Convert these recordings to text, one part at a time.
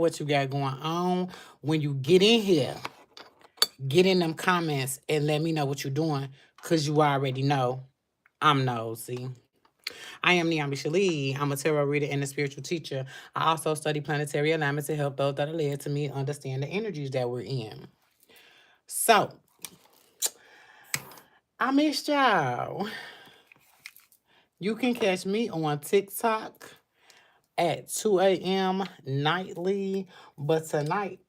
what you got going on. When you get in here, get in them comments and let me know what you're doing, because you already know I'm nosy. I am Niambi Shalee. I'm a tarot reader and a spiritual teacher. I also study planetary alignment to help those that are led to me understand the energies that we're in. So, I missed y'all. You can catch me on TikTok at 2 a.m. nightly. But tonight,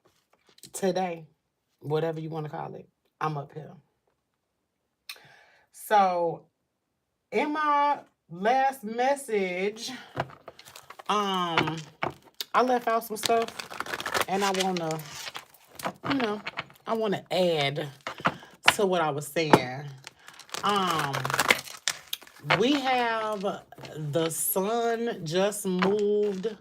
today, whatever you want to call it, I'm up here. So, in my last message, um, I left out some stuff, and I wanna, you know, I wanna add to what I was saying. Um, we have the sun just moved,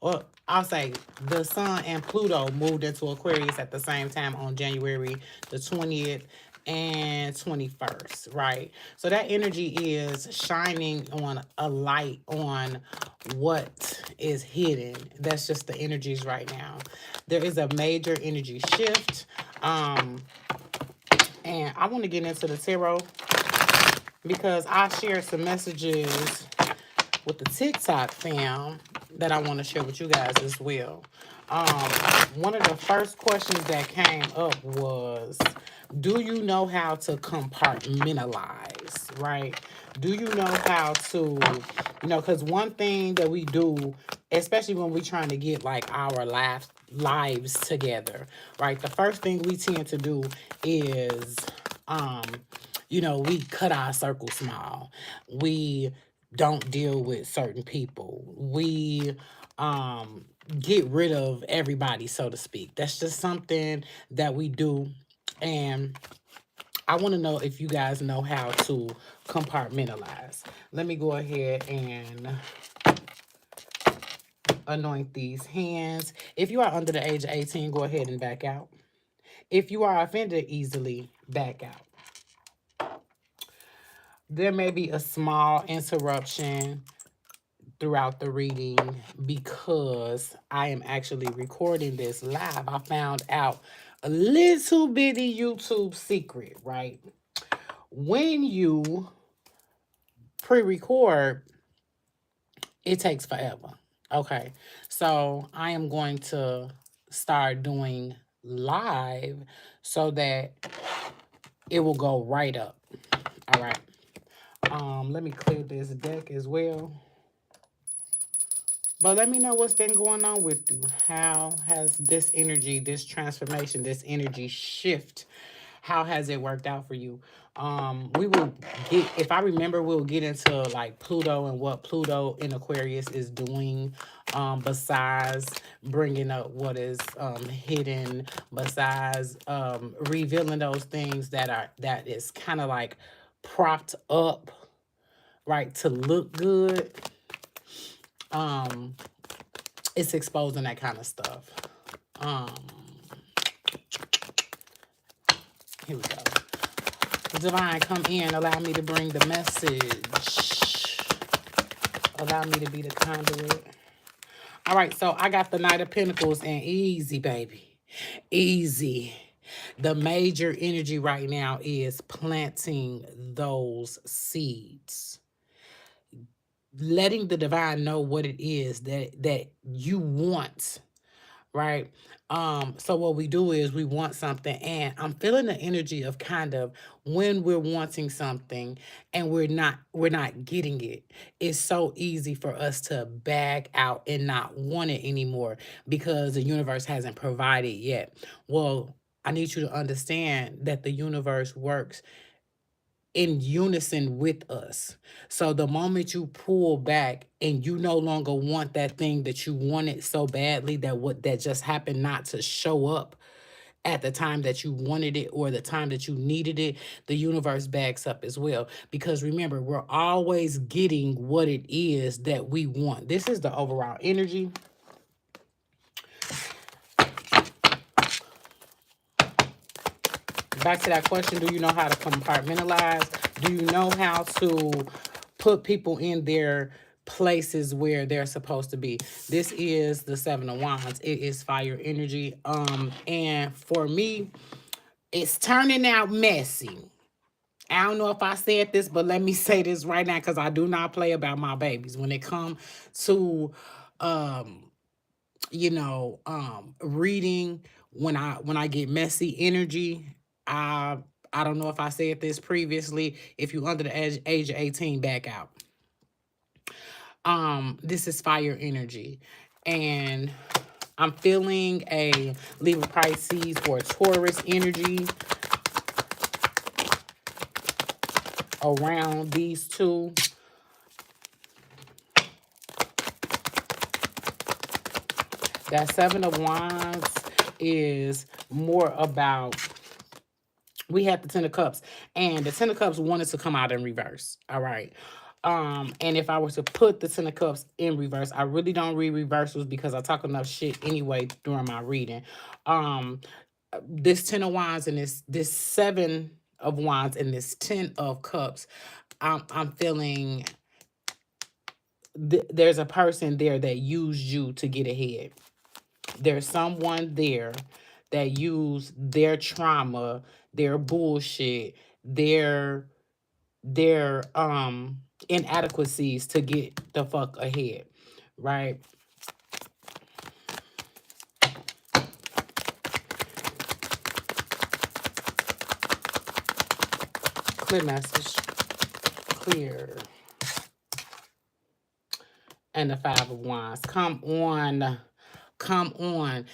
or I'll say the sun and Pluto moved into Aquarius at the same time on January the 20th and 21st, right? So that energy is shining on a light on what is hidden. That's just the energies right now. There is a major energy shift. And I want to get into the tarot because I shared some messages with the TikTok fam that I want to share with you guys as well. One of the first questions that came up was, do you know how to compartmentalize, right? Do you know how to, because one thing that we do, especially when we're trying to get like our lives together, right? The first thing we tend to do is, we cut our circle small. We don't deal with certain people. We get rid of everybody, so to speak. That's just something that we do. And I want to know if you guys know how to compartmentalize. Let me go ahead and anoint these hands. If you are under the age of 18, go ahead and back out. If you are offended easily, back out. There may be a small interruption throughout the reading because I am actually recording this live. I found out a little bitty YouTube secret, right? When you pre-record, it takes forever. Okay, so I am going to start doing live so that it will go right up. All right. Let me clear this deck as well. But let me know what's been going on with you. How has this energy, this transformation, this energy shift, how has it worked out for you? We will get, if I remember, we'll get into like Pluto and what Pluto in Aquarius is doing, besides bringing up what is hidden, besides revealing those things that is kind of like propped up, right, to look good. It's exposing that kind of stuff. Here we go. Divine, come in. Allow me to bring the message. Allow me to be the conduit. All right, so I got the Knight of Pentacles, and easy, baby. Easy. The major energy right now is planting those seeds. Letting the divine know what it is that you want, right? So what we do is we want something, and I'm feeling the energy of kind of when we're wanting something and we're not getting it. It's so easy for us to back out and not want it anymore because the universe hasn't provided yet. Well, I need you to understand that the universe works in unison with us. So the moment you pull back and you no longer want that thing that you wanted so badly, that just happened not to show up at the time that you wanted it or the time that you needed it, the universe backs up as well. Because remember, we're always getting what it is that we want. This is the overall energy. Back to that question, do you know how to compartmentalize? Do you know how to put people in their places where they're supposed to be. This is the Seven of Wands. It is fire energy. And for me, it's turning out messy. I don't know if I said this, but let me say this right now because I do not play about my babies. When it comes to reading, when I get messy energy, I I don't know if I said this previously. If you under the age of 18, back out. This is fire energy. And I'm feeling a Libra, Pisces, or a Taurus energy around these two. That Seven of Wands is more about, we had the Ten of Cups, and the Ten of Cups wanted to come out in reverse. All right. And if I was to put the Ten of Cups in reverse, I really don't read reversals because I talk enough shit anyway during my reading. This Ten of Wands and this Seven of Wands and this Ten of Cups, I'm feeling there's a person there that used you to get ahead. There's someone there that used their trauma, their bullshit, their inadequacies to get the fuck ahead, right? Clear message. Clear. And the Five of Wands. Come on. Come on.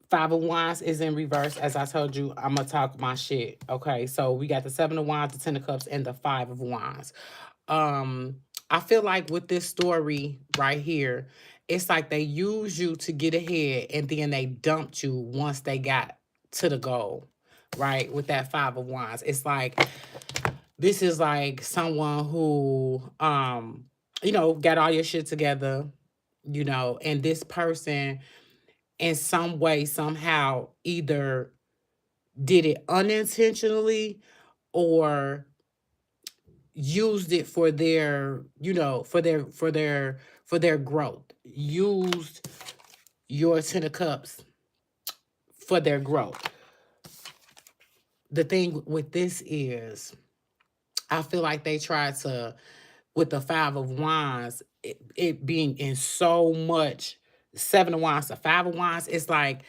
Five of Wands is in reverse. As I told you, I'm going to talk my shit. Okay, so we got the Seven of Wands, the Ten of Cups, and the Five of Wands. I feel like with this story right here, it's like they used you to get ahead and then they dumped you once they got to the goal, right? With that Five of Wands. It's like, this is like someone who, got all your shit together, and this person in some way, somehow, either did it unintentionally or used it for their, for their growth. Used your Ten of Cups for their growth. The thing with this is, I feel like they tried to, with the Five of Wands, it being in so much, Seven of Wands, the Five of Wands, it's like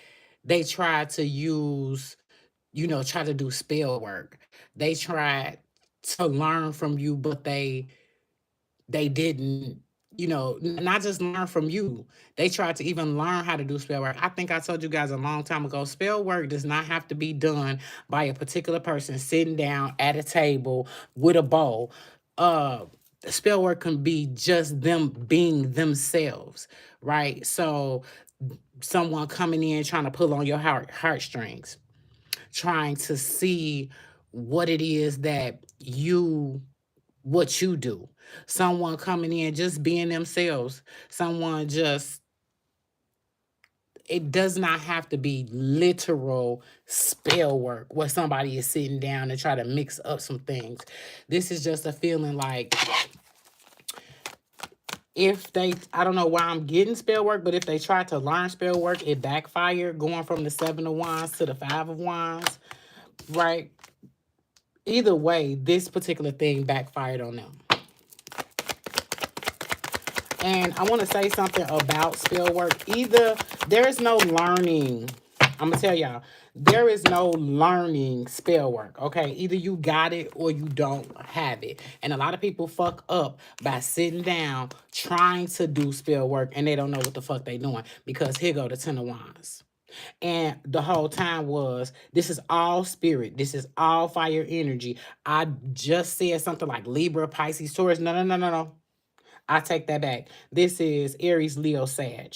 they tried to use, try to do spell work. They tried to learn from you, but they didn't, not just learn from you. They tried to even learn how to do spell work. I think I told you guys a long time ago, spell work does not have to be done by a particular person sitting down at a table with a bowl. Spell work can be just them being themselves, right? So someone coming in trying to pull on your heartstrings, trying to see what it is that what you do. Someone coming in just being themselves. Someone just, it does not have to be literal spell work where somebody is sitting down and try to mix up some things. This is just a feeling like, if they, I don't know why I'm getting spell work, but if they try to learn spell work, it backfired, going from the Seven of Wands to the Five of Wands, right? Either way, this particular thing backfired on them. And I want to say something about spell work. Either there is no learning. I'm going to tell y'all, there is no learning spell work, okay? Either you got it or you don't have it. And a lot of people fuck up by sitting down trying to do spell work and they don't know what the fuck they doing, because here go the Ten of Wands. And the whole time was, this is all spirit. This is all fire energy. I just said something like Libra, Pisces, Taurus. No. I take that back. This is Aries, Leo, Sag.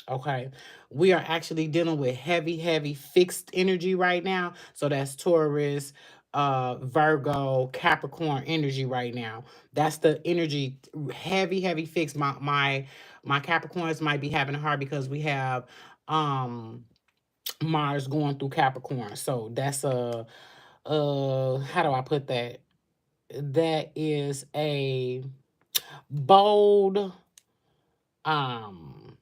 Okay. We are actually dealing with heavy fixed energy right now. So that's Taurus, Virgo, Capricorn energy right now. That's the energy, heavy fixed. My Capricorns might be having a hard because we have Mars going through Capricorn. So that's a how do I put that? That is a bold, um,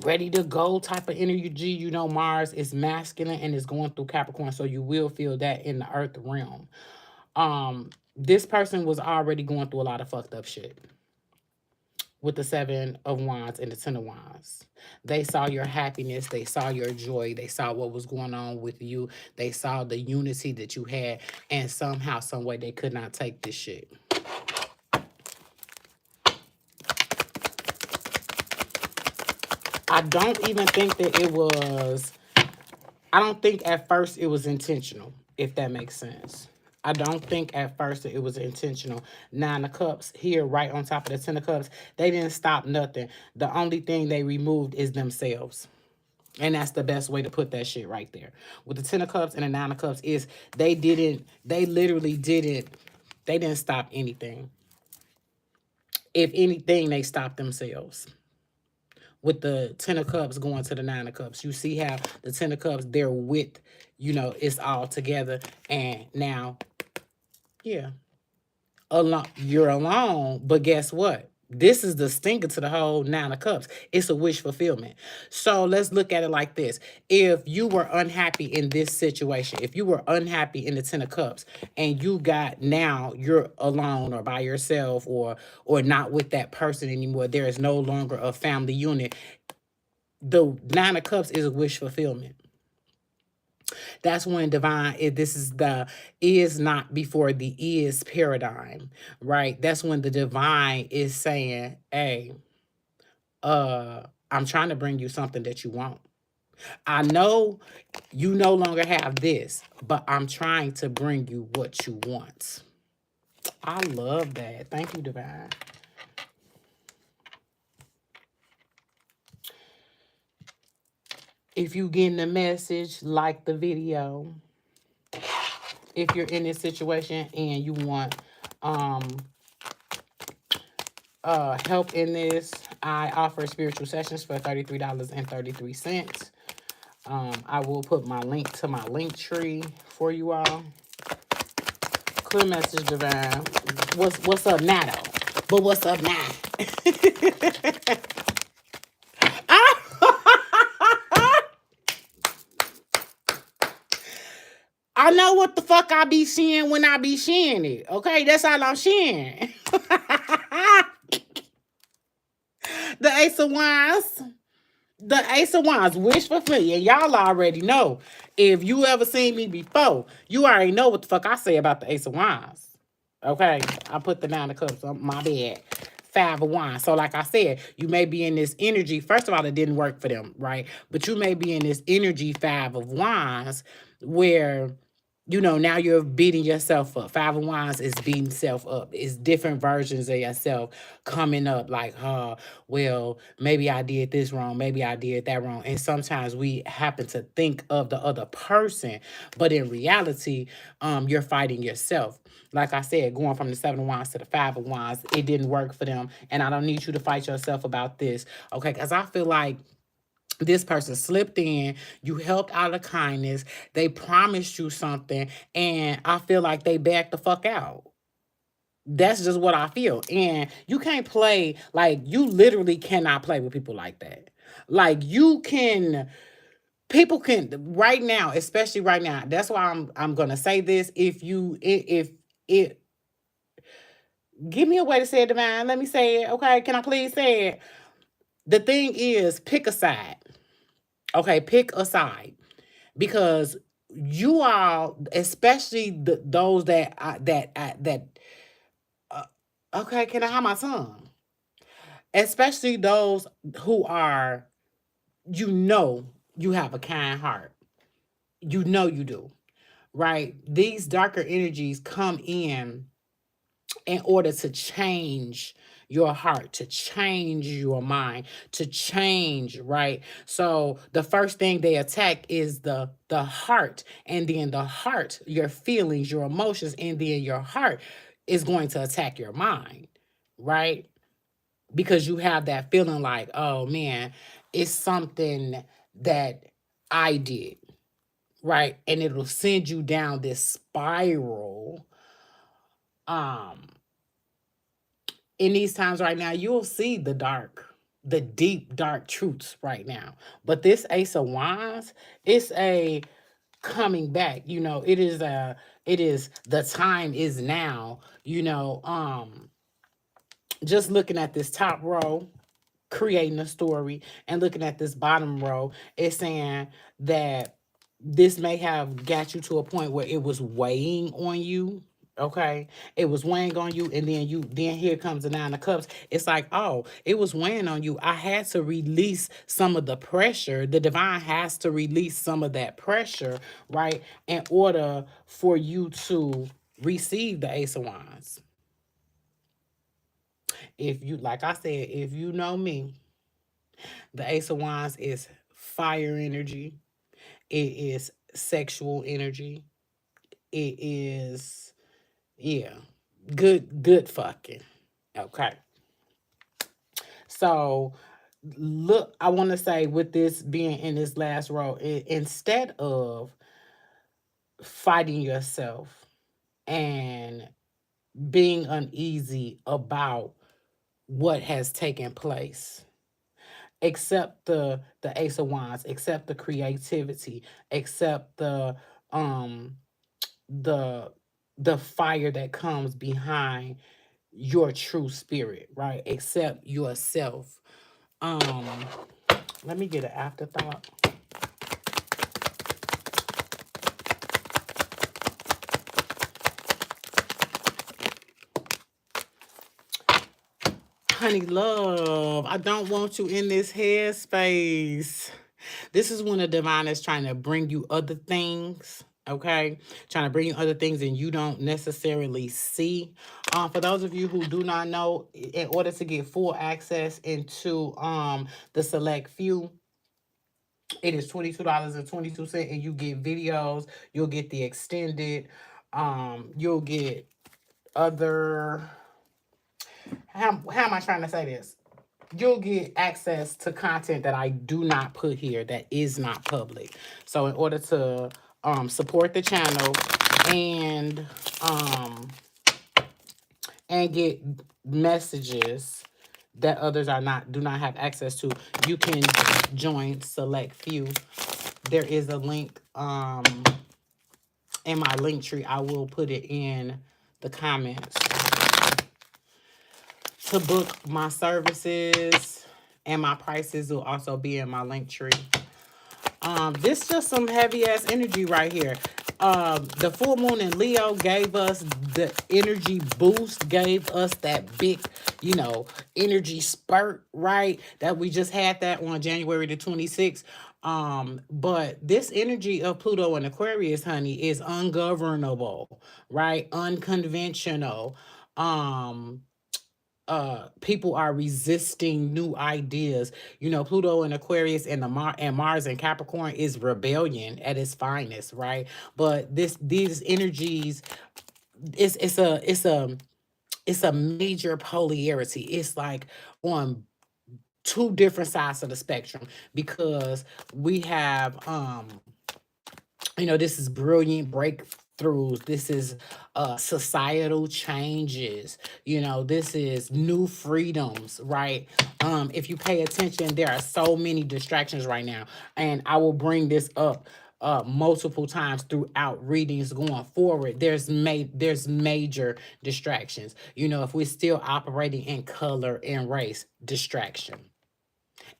ready to go type of energy. You know, Mars is masculine and is going through Capricorn, so you will feel that in the earth realm. This person was already going through a lot of fucked up shit with the 7 of Wands and the 10 of Wands. They saw your happiness, they saw your joy, they saw what was going on with you, they saw the unity that you had, and somehow, some way, they could not take this shit. I don't even think that it was, I don't think at first it was intentional, if that makes sense. I don't think at first that it was intentional. 9 of Cups here, right on top of the 10 of Cups. They didn't stop nothing. The only thing they removed is themselves. And that's the best way to put that shit right there. With the 10 of Cups and the 9 of Cups is they literally they didn't stop anything. If anything, they stopped themselves. With the 10 of Cups going to the 9 of Cups, you see how the 10 of Cups, they're with, it's all together. And now, yeah, you're alone, but guess what? This is the stinker to the whole 9 of Cups. It's a wish fulfillment. So let's look at it like this. If you were unhappy in this situation, if you were unhappy in the 10 of Cups, and now you're alone or by yourself or not with that person anymore, there is no longer a family unit. The 9 of Cups is a wish fulfillment. That's when divine, this is the is not before the is paradigm, right? That's when the divine is saying, hey, I'm trying to bring you something that you want. I know you no longer have this, but I'm trying to bring you what you want. I love that. Thank you, divine. If you getting the message, like the video. If you're in this situation and you want help in this, I offer spiritual sessions for $33.33. I will put my link to my link tree for you all. Clear message, divine. What's up now though? But what's up now? I know what the fuck I be seeing when I be seeing it. Okay, that's all I'm seeing. The Ace of Wands. The Ace of Wands, wish fulfillment. And y'all already know. If you ever seen me before, you already know what the fuck I say about the Ace of Wands. Okay? I put the 9 of Cups on my bed. 5 of Wands. So like I said, you may be in this energy. First of all, it didn't work for them, right? But you may be in this energy 5 of Wands where now you're beating yourself up. 5 of Wands is beating self up. It's different versions of yourself coming up like, well, maybe I did this wrong. Maybe I did that wrong. And sometimes we happen to think of the other person, but in reality, you're fighting yourself. Like I said, going from the 7 of Wands to the 5 of Wands, it didn't work for them. And I don't need you to fight yourself about this. Okay, because I feel like this person slipped in, you helped out of kindness, they promised you something, and I feel like they backed the fuck out. That's just what I feel. And you can't play, like, you literally cannot play with people like that. Like, people can, right now, especially right now, that's why I'm gonna say this. If give me a way to say it, divine. Let me say it. Okay, can I please say it? The thing is, pick a side. Okay, pick a side. Because you all, especially those okay, can I have my tongue? Especially those who are, you have a kind heart. You do, right? These darker energies come in order to change your heart, to change your mind, to change, right? So the first thing they attack is the heart, and then the heart, your feelings, your emotions, and then your heart is going to attack your mind, right? Because you have that feeling like, oh man, it's something that I did, right? And it'll send you down this spiral, um in these times right now, you'll see the deep, dark truths right now. But this Ace of Wands, it's a coming back. It is the time is now. Just looking at this top row, creating a story, and looking at this bottom row, it's saying that this may have got you to a point where it was weighing on you. Okay, it was weighing on you, and then here comes the Nine of Cups. It's like, oh, it was weighing on you. I had to release some of the pressure. The divine has to release some of that pressure, right, in order for you to receive the Ace of Wands. If you, like I said, if you know me, the Ace of Wands is fire energy. It is sexual energy. It is, yeah, good fucking. Okay. So, look, I want to say with this being in this last row, instead of fighting yourself and being uneasy about what has taken place, accept the Ace of Wands, accept the creativity, accept um the the fire that comes behind your true spirit, right? Accept yourself. um Let me get an afterthought. Honey love, I don't want you in this headspace. This is when the divine is trying to bring you other things, okay? Trying to bring you other things and you don't necessarily see. For those of you who do not know, in order to get full access into the select few, it is $22.22, and you get videos, you'll get the extended, you'll get other, how am I trying to say this? You'll get access to content that I do not put here that is not public. So in order to support the channel and get messages that others do not have access to, you can join Select Few. There is a link in my link tree. I will put it in the comments to book my services, and my prices will also be in my link tree. This just some heavy ass energy right here. The full moon in Leo gave us the energy boost, gave us that big, energy spurt, right? That we just had that on January the 26th. But this energy of Pluto and Aquarius, honey, is ungovernable, right? Unconventional. People are resisting new ideas. Pluto and Aquarius and Mars and Capricorn is rebellion at its finest, right? But these energies, it's a major polarity. It's like on two different sides of the spectrum, because we have this is brilliant breakthroughs. This is societal changes. This is new freedoms, right? If you pay attention, there are so many distractions right now. And I will bring this up multiple times throughout readings going forward. There's major distractions. If we're still operating in color and race, distraction.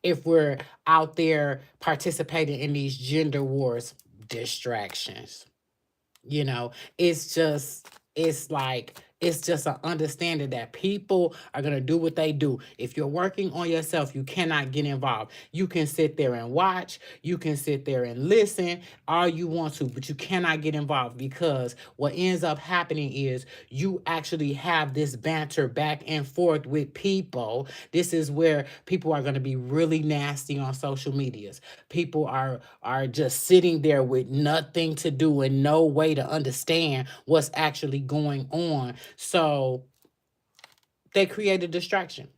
If we're out there participating in these gender wars, distractions. It's just an understanding that people are going to do what they do. If you're working on yourself, you cannot get involved. You can sit there and watch. You can sit there and listen all you want to, but you cannot get involved, because what ends up happening is you actually have this banter back and forth with people. This is where people are going to be really nasty on social medias. People are just sitting there with nothing to do and no way to understand what's actually going on. So they create a distraction.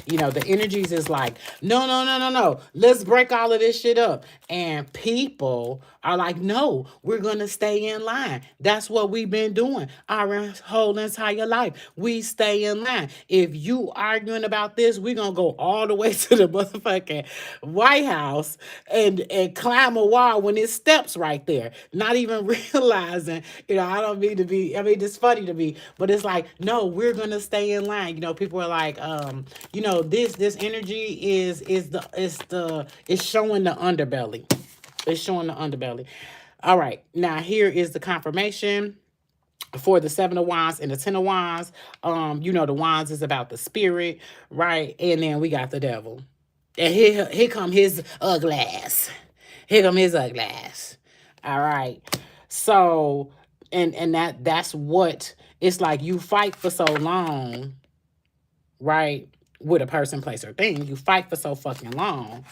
You know, the energies is like, no, no, no, no, no. Let's break all of this shit up. And people are like, no, we're going to stay in line. That's what we've been doing our whole entire life. We stay in line. If you arguing about this, we're going to go all the way to the motherfucking White House and climb a wall when it steps right there. Not even realizing, I don't mean to be, it's funny to me, but it's like, no, we're going to stay in line. People are like, this energy is showing the underbelly. It's showing the underbelly. All right. Now here is the confirmation for the 7 of Wands and the 10 of Wands. The Wands is about the spirit, right? And then we got the devil. And here come his ugly ass. Here come his ugly ass. All right. So, and that's what it's like. You fight for so long, right? With a person, place, or thing. You fight for so fucking long.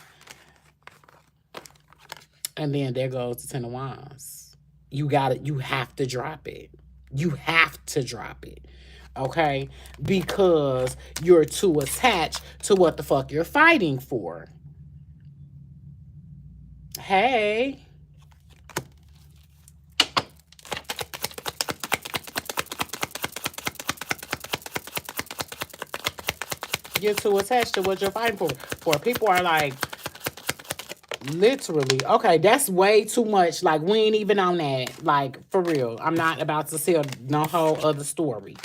And then there goes the 10 of Wands. You have to drop it. You have to drop it. Okay? Because you're too attached to what the fuck you're fighting for. Hey. You're too attached to what you're fighting for. People are like, literally, okay, that's way too much. Like, we ain't even on that. Like, for real. I'm not about to sell no whole other story.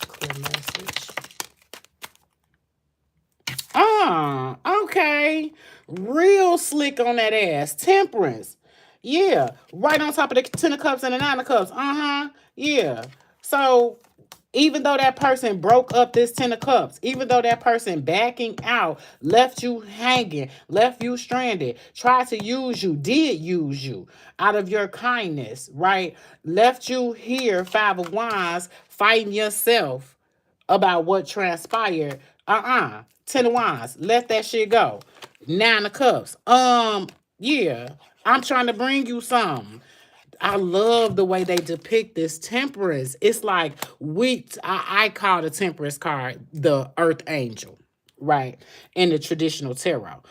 Clear message. Okay. Real slick on that ass. Temperance. Yeah. Right on top of the 10 of Cups and the 9 of Cups. Yeah. So, even though that person broke up this 10 of Cups, even though that person backing out, left you hanging, left you stranded, tried to use you, did use you out of your kindness, right? Left you here, 5 of Wands, fighting yourself about what transpired. 10 of Wands, let that shit go. 9 of Cups. Yeah, I'm trying to bring you something. I love the way they depict this Temperance. It's like I call the Temperance card the Earth Angel, right? In the traditional tarot.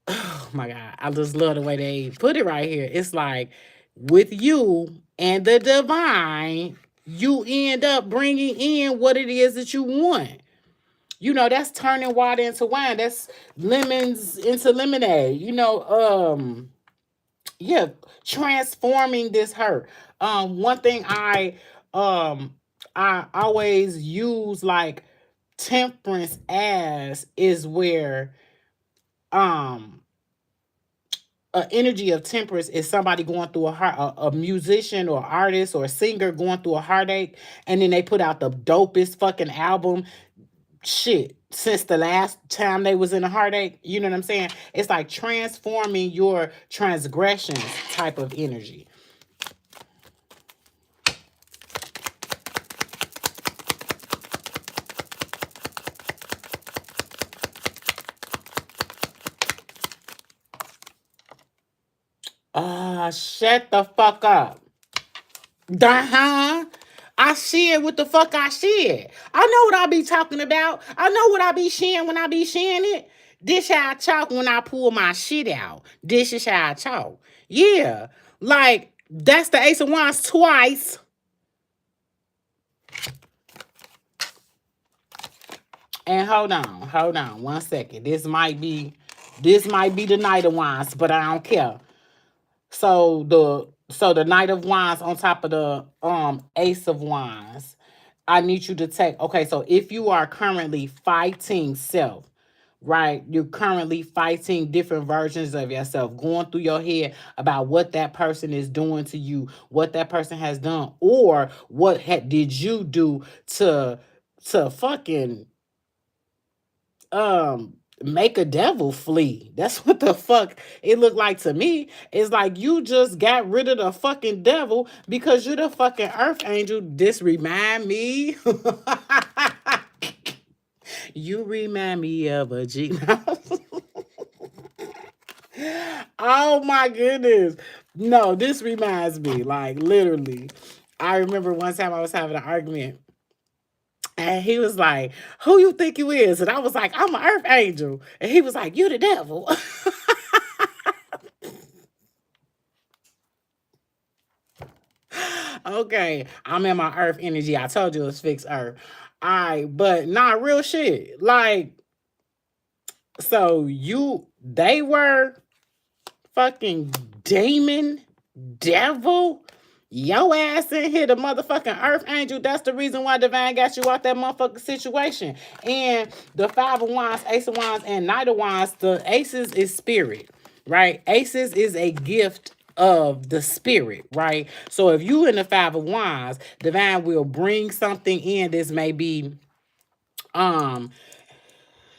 Oh my God. I just love the way they put it right here. It's like with you and the divine, you end up bringing in what it is that you want. That's turning water into wine. That's lemons into lemonade. Yeah, transforming this hurt. One thing I always use like temperance as is where an energy of temperance is somebody going through a musician or artist or a singer going through a heartache, and then they put out the dopest fucking album shit since the last time they was in a heartache. You know what I'm saying? It's like transforming your transgressions type of energy. Shut the fuck up. I share what the fuck I share. I know what I be talking about. I know what I be sharing when I be sharing it. This how I talk when I pull my shit out. This is how I talk. Yeah. Like, that's the Ace of Wands twice. And hold on 1 second. This might be the Knight of Wands, but I don't care. So the Knight of Wands on top of the Ace of Wands. I need you to take, okay, so if you are currently fighting self, right? You're currently fighting different versions of yourself, going through your head about what that person is doing to you, what that person has done, or what did you do to fucking make a devil flee. That's what the fuck it looked like to me. It's like you just got rid of the fucking devil because you're the fucking earth angel. This remind me. You remind me of a G. Oh my goodness. No, this reminds me, like, literally. I remember one time I was having an argument, and he was like, "Who you think you is?" And I was like, "I'm an earth angel." And he was like, "You the devil." Okay, I'm in my earth energy. I told you it's fixed earth. All right, but not real shit. Like, so they were fucking demon, devil, yo ass in here, the motherfucking earth angel. That's the reason why Divine got you out that motherfucking situation. And the Five of Wands, Ace of Wands, and Knight of Wands, the aces is spirit, right? Aces is a gift of the spirit, right? So if you in the Five of Wands, Divine will bring something in. Um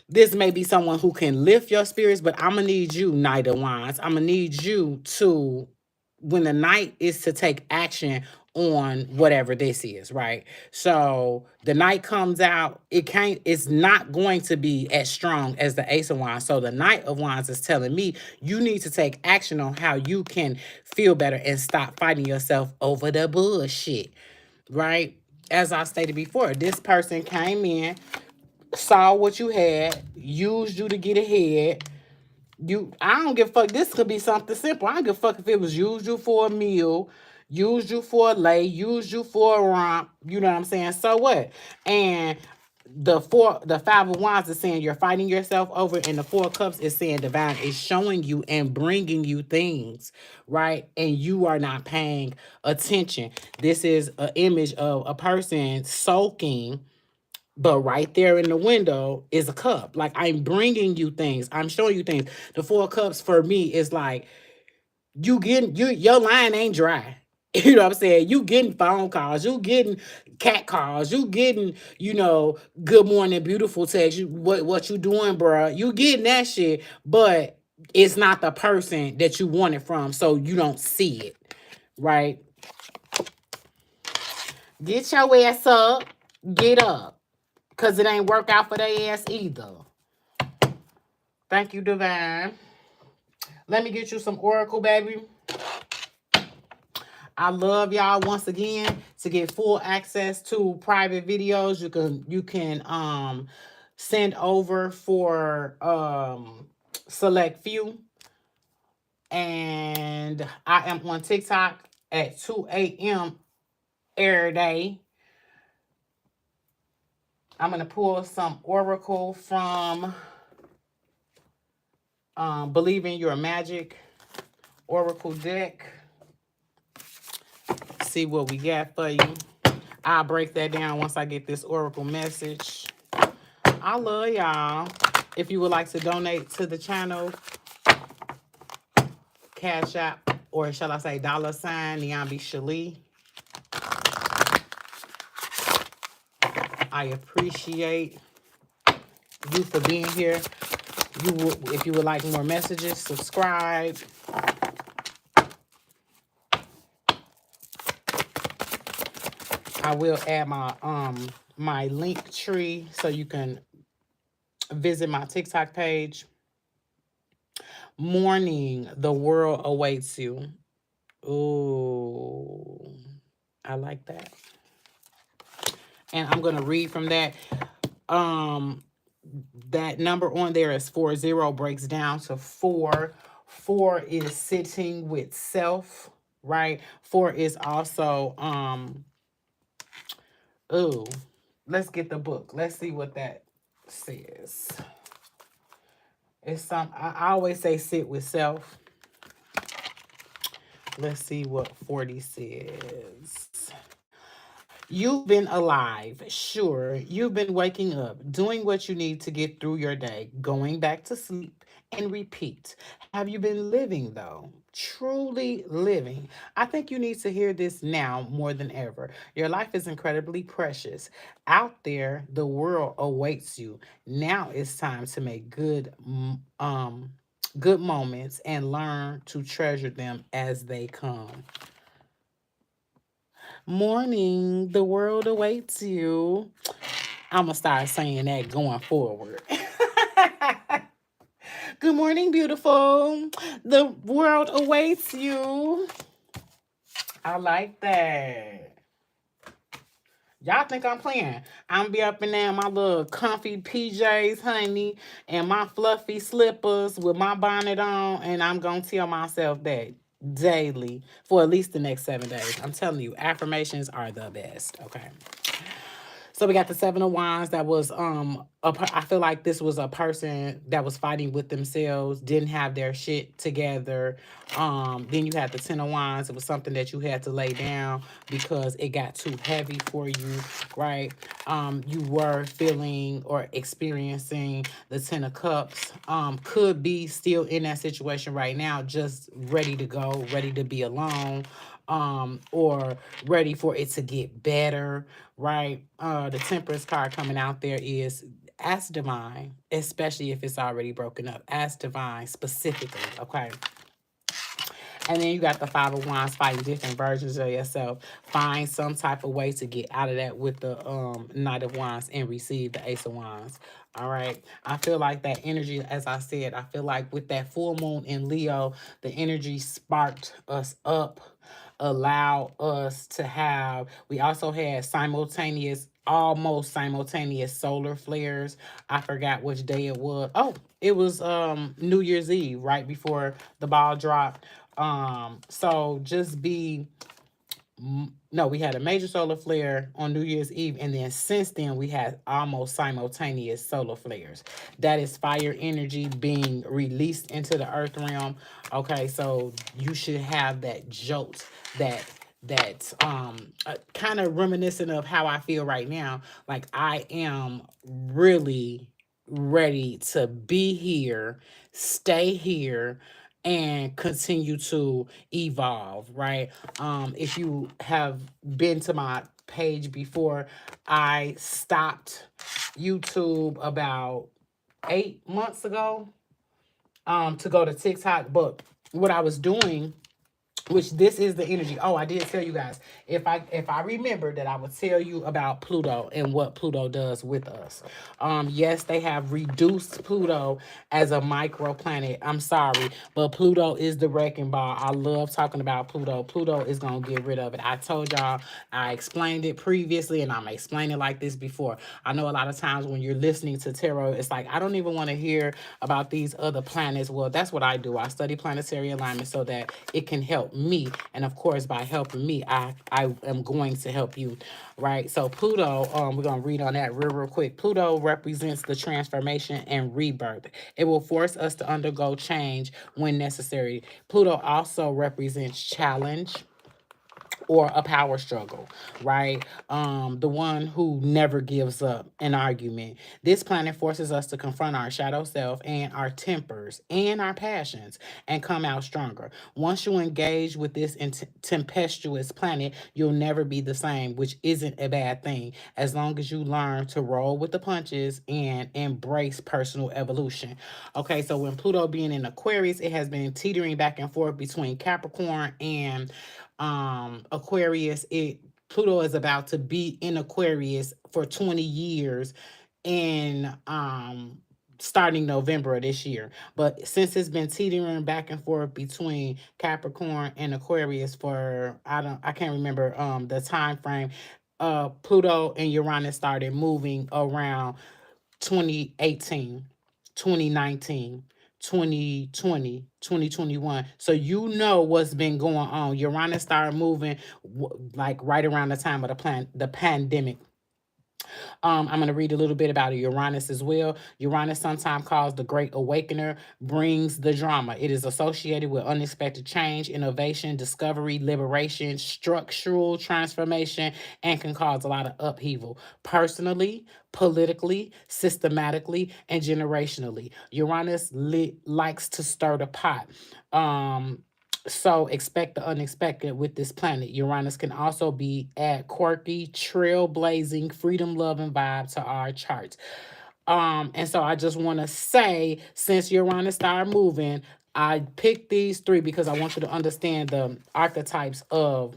this may be someone who can lift your spirits, but I'm gonna need you, Knight of Wands. I'm gonna need you to, when the Knight is to take action on whatever this is, right? So the Knight comes out, it's not going to be as strong as the Ace of Wands. So the Knight of Wands is telling me you need to take action on how you can feel better and stop fighting yourself over the bullshit, right? As I stated before, this person came in, saw what you had, used you to get ahead. I don't give a fuck. This could be something simple. I don't give a fuck if it was used you for a meal, used you for a lay, used you for a romp. You know what I'm saying? So what? And the Five of Wands is saying you're fighting yourself over, and the Four of Cups is saying Divine is showing you and bringing you things, right? And you are not paying attention. This is an image of a person soaking, but right there in the window is a cup. Like, I'm bringing you things. I'm showing you things. The Four Cups for me is like, your line ain't dry. You know what I'm saying? You getting phone calls, you getting cat calls, you getting, good morning, beautiful text. What you doing, bruh? You getting that shit, but it's not the person that you want it from, so you don't see it, right? Get your ass up, get up. Cause it ain't work out for their ass either. Thank you, Divine. Let me get you some Oracle, baby. I love y'all once again. To get full access to private videos, you can send over for select few. And I am on TikTok at 2 a.m. every day. I'm gonna pull some Oracle from Believe in Your Magic Oracle deck. See what we got for you. I'll break that down once I get this Oracle message. I love y'all. If you would like to donate to the channel, Cash App, or shall I say $, Niambi Shalee. I appreciate you for being here. If you would like more messages, subscribe. I will add my link tree so you can visit my TikTok page. Morning, the world awaits you. Ooh, I like that. And I'm going to read from that. That number on there is 40, breaks down to 4. 4 is sitting with self, right? 4 is also, let's get the book. Let's see what that says. It's I always say sit with self. Let's see what 40 says. You've been alive, sure. You've been waking up, doing what you need to get through your day, going back to sleep, and repeat. Have you been living, though? Truly living. I think you need to hear this now more than ever. Your life is incredibly precious. Out there, the world awaits you. Now it's time to make good moments and learn to treasure them as they come. Morning, the world awaits you. I'm going to start saying that going forward. Because Good morning, beautiful. The world awaits you. I like that. Y'all think I'm playing? I'm be up in there in my little comfy PJs, honey, and my fluffy slippers with my bonnet on, and I'm gonna tell myself that daily for at least the next 7 days. I'm telling you, affirmations are the best. Okay. So we got the Seven of Wands. That was I feel like this was a person that was fighting with themselves, didn't have their shit together. Then you had the Ten of Wands. It was something that you had to lay down because it got too heavy for you, right? You were feeling or experiencing the Ten of Cups. Could be still in that situation right now, just ready to go, ready to be alone, or ready for it to get better, right? The Temperance card coming out there is ask divine, especially if it's already broken up. Ask divine specifically, okay? And then you got the Five of Wands fighting different versions of yourself. Find some type of way to get out of that with the Knight of Wands and receive the Ace of Wands. All right. I feel like that energy, as I said, I feel like with that full moon in Leo, the energy sparked us up, allow us to have, we also had almost simultaneous solar flares. I forgot which day it was. Oh, it was New Year's Eve, right before the ball dropped. So just be, no, we had a major solar flare on New Year's Eve, and then since then we had almost simultaneous solar flares. That is fire energy being released into the earth realm. Okay, so you should have that jolt, that's kind of reminiscent of how I feel right now. Like I am really ready to be here, stay here, and continue to evolve, right? If you have been to my page before, I stopped YouTube about 8 months ago to go to TikTok. But what I was doing, which this is the energy. Oh, I did tell you guys. If I remember that, I would tell you about Pluto and what Pluto does with us. Yes, they have reduced Pluto as a microplanet. I'm sorry, but Pluto is the wrecking ball. I love talking about Pluto. Pluto is gonna get rid of it. I told y'all, I explained it previously, and I'm explaining like this before. I know a lot of times when you're listening to tarot, it's like, I don't even want to hear about these other planets. Well, that's what I do. I study planetary alignment so that it can help me, and of course by helping me, I am going to help you, right? So Pluto, we're gonna read on that real quick. Pluto represents the transformation and rebirth. It will force us to undergo change when necessary. Pluto also represents challenge or a power struggle, right? The one who never gives up an argument. This planet forces us to confront our shadow self and our tempers and our passions and come out stronger. Once you engage with this tempestuous planet, you'll never be the same, which isn't a bad thing, as long as you learn to roll with the punches and embrace personal evolution. Okay, so when Pluto being in Aquarius, it has been teetering back and forth between Capricorn and Aquarius. Pluto is about to be in Aquarius for 20 years in starting November of this year. But since it's been teetering back and forth between Capricorn and Aquarius for I can't remember the time frame, Pluto and Uranus started moving around 2018, 2019, 2020, 2021. So you know what's been going on. Uranus started moving like right around the time of the pandemic. I'm going to read a little bit about Uranus as well. Uranus, sometimes called the Great Awakener, brings the drama. It is associated with unexpected change, innovation, discovery, liberation, structural transformation, and can cause a lot of upheaval personally, politically, systematically, and generationally. Uranus likes to stir the pot. So expect the unexpected with this planet. Uranus can also be add quirky, trailblazing, freedom-loving vibe to our charts. And so I just want to say, since Uranus started moving, I picked these three because I want you to understand the archetypes of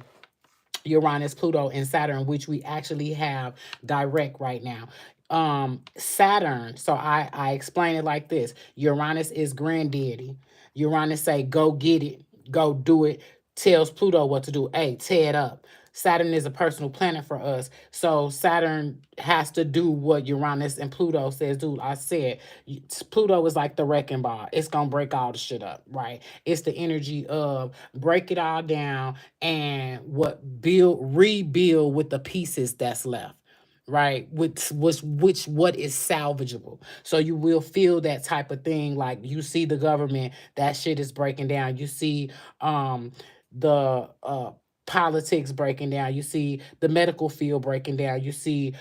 Uranus, Pluto, and Saturn, which we actually have direct right now. Saturn. So I explain it like this. Uranus is granddaddy. Uranus say, go get it, go do it. Tells Pluto what to do. Hey, tear it up. Saturn is a personal planet for us. So Saturn has to do what Uranus and Pluto says do. I said Pluto is like the wrecking ball. It's gonna break all the shit up, right? It's the energy of break it all down and rebuild with the pieces that's left, right? Which what is salvageable. So you will feel that type of thing. Like you see the government, that shit is breaking down. You see the politics breaking down. You see the medical field breaking down. You see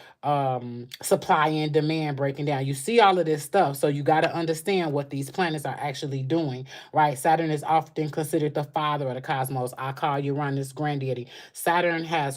supply and demand breaking down. You see all of this stuff. So you got to understand what these planets are actually doing, right? Saturn is often considered the father of the cosmos. I call Uranus granddaddy. Saturn has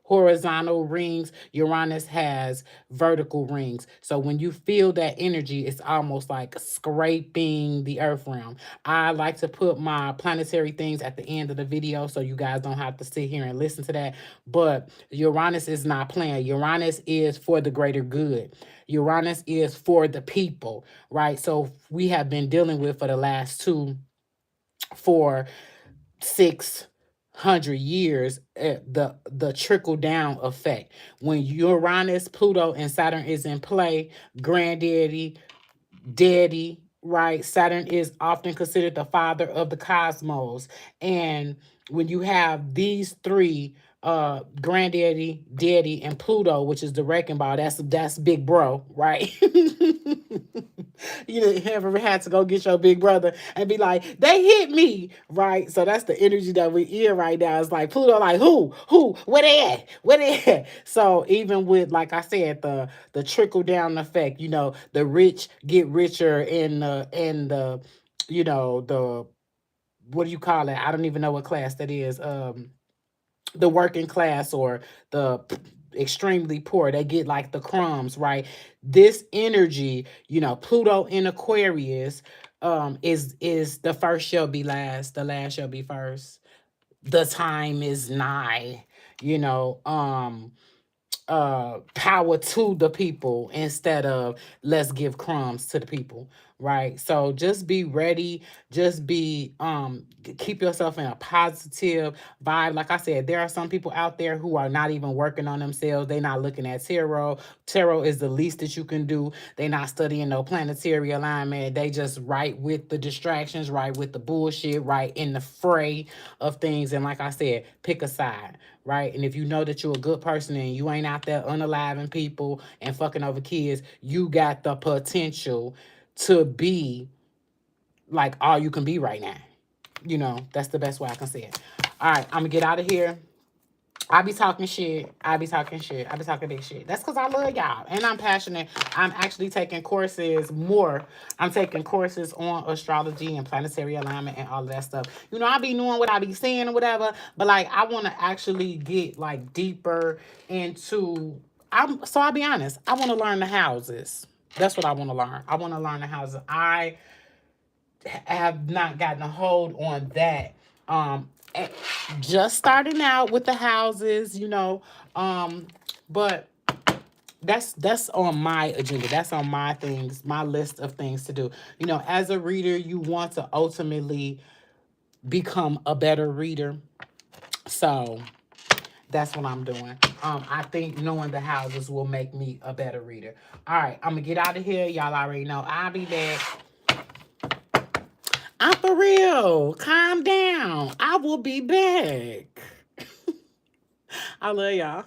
horizontal rings. Uranus has vertical rings. So when you feel that energy, it's almost like scraping the earth realm. I like to put my planetary things at the end of the video so you guys don't have to sit here and listen to that. But Uranus is not playing. Uranus is for the greater good. Uranus is for the people, right? So we have been dealing with for the last 600 years, the trickle down effect. When Uranus, Pluto, and Saturn is in play, granddaddy, daddy, right? Saturn is often considered the father of the cosmos. And when you have these three, granddaddy, daddy, and Pluto, which is the wrecking ball, that's big bro, right? You ever had to go get your big brother and be like, they hit me, right? So that's the energy that we're in right now. It's like Pluto, like who, where they at, where they at? So even with, like I said, the trickle down effect, the rich get richer, and the the, what do you call it? I don't even know what class that is. The working class or the extremely poor, they get like the crumbs, right? This energy, Pluto in Aquarius, is the first shall be last, the last shall be first, the time is nigh, you know um power to the people instead of let's give crumbs to the people, right? So just be ready, just be keep yourself in a positive vibe. Like I said, there are some people out there who are not even working on themselves. They're not looking at tarot is the least that you can do. They're not studying no planetary alignment. They just right with the distractions, right with the bullshit, right in the fray of things. And like I said, pick a side, right? And if you know that you're a good person and you ain't out there unaliving people and fucking over kids, you got the potential to be like all you can be right now. That's the best way I can say it. All right, I'm gonna get out of here. I be talking shit. I be talking shit. I be talking big shit. That's because I love y'all. And I'm passionate. I'm actually taking courses more. I'm taking courses on astrology and planetary alignment and all of that stuff. I be knowing what I be saying or whatever. But, like, I want to actually get, like, deeper into... I'll be honest. I want to learn the houses. That's what I want to learn. I want to learn the houses. I have not gotten a hold on that. Just starting out with the houses, but that's on my agenda. That's on my list of things to do. As a reader, you want to ultimately become a better reader. So that's what I'm doing. I think knowing the houses will make me a better reader. All right, I'm gonna get out of here. Y'all already know I'll be back. I'm for real. Calm down. I will be back. I love y'all.